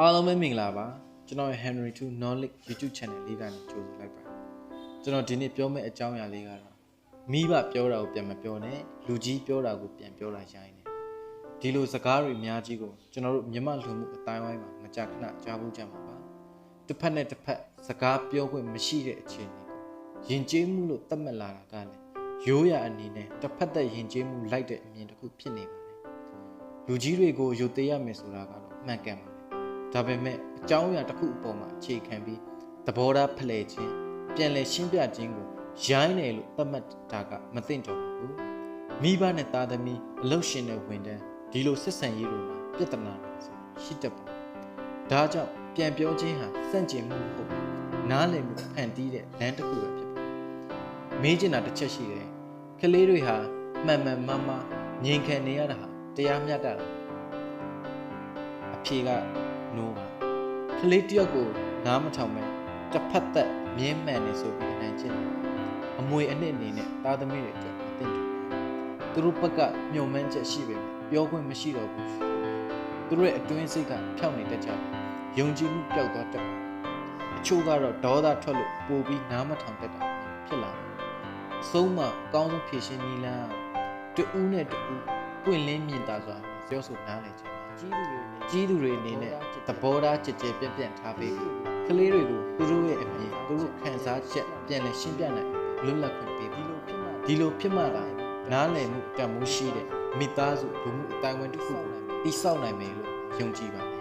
အားလုံးပဲမင်္ဂလာပါကျွန်တော်ရဲ့ Henry to Knowledge YouTube channel လေးကနေကြိုဆိုလိုက်ပါတယ်ကျွန်တော်ဒီနေ့ပြောမယ့်အကြောင်းအရာလေးကတော့မိဘပြောတာကိုပြန်မပြောနဲ့လူကြီးပြောတာကိုပြန်ပြောတာရိုင်းနေဒီလိုစကားတွေအများကြီးကိုကျွန်တော်တို့မြမလူမှုအတိုင်းဝိုင်းမှာမကြာခဏကြားဖို့ကြမှာပါတစ်ဖက်နဲ့တစ်ဖက်စကားပြောခွင့်မရှိတဲ့အခြေအနေကိုယဉ်ကျေးမှုလို့သတ်မှတ်လာတာကလည်းရိုးရာအနေနဲ့တစ်ဖက်သက်ယဉ်ကျေးမှုလိုက်တဲ့အမြင်တစ်ခုဖြစ်နေပါတယ်လူကြီးတွေကိုယုတ်သေးရမယ်ဆိုတာကတော့မှန်ကန်ပါတယ်ဒါပေမဲ့အကြောင်းအရာတစ်ခုအပေါ်မှာအခြေခံပြီးသဘောထားဖလှယ်ခြင်းပြန်လည်ရှင်းပြခြင်းကိုရိုင်းတယ်လို့သတ်မှတ်တာကမသင့်တော်ဘူးမိဘနဲ့သားသမီးအလုပ်ရှင်နဲ့ဝန်ထမ်းဒီလိုဆက်ဆံရေးတွေမှာပြဿနာတွေဆိုရှိတတ်ပါတယ်ဒါကြောင့်ပြန်ပြောခြင်းဟာစန့်ကျင်မှုမဟုတ်ဘူးနားလည်မှုဖန်တီးတဲ့လမ်းတစ်ခုပဲဖြစ်ပါတယ်မေးချင်တာတစ်ချက်ရှိတယ်ကလေးတွေဟာမှန်မှန်မှန်မှန်ငြိမ်ခံနေရတာဟာတရားမျှတတာအဖြေကနိုးပါကလေးတယောက်ကိုနားမထောင်မဲ့တစ်ဖက်သက်မြင်းမှန်နေဆိုပြီးအနိုင်ကျင့်တယ်အမွေအနှစ်အနေနဲ့သားသမီးတွေအတွက်အသင့်တော်သူတို့ဘက်ကညှို့မှန်းချက်ရှိပေမဲ့ပြောခွင့်မရှိတော့ဘူးသူတို့ရဲ့အတွင်းစိတ်ကဖြောက်နေတတ်ကြတယ်ယုံကြည်မှုပျောက်သွားတတ်တယ်အချို့ကတော့ဒေါသထွက်လို့ပိုပြီးနားမထောင်တတ်တာဖြစ်လာတယ်အဆုံးမှာအကောင်းဆုံးဖြေရှင်းနည်းလမ်းတူဦးနဲ့တူဦးပွင့်လင်းမြင်သာစွာပြောဆိုနားလည်ခြင်းကြီးသူတွေအနေနဲ့သဘောထားကြည်ကြဲပြန့်ပြန့်ထားပေးပြီးကလေးတွေကိုသူတို့ရဲ့အမြင်သူတို့ခံစားချက်ပြန်လည်ရှင်းပြနိုင်လွတ်လပ်ခွင့်ပေးဒီလိုဖြစ်မှသာနားလည်မှုတန်ဖိုးရှိတဲ့မိသားစုလူမှုအတိုင်းအဝန်တစ်ခုကိုတည်ဆောက်နိုင်မယ်လို့ယုံကြည်ပါတယ်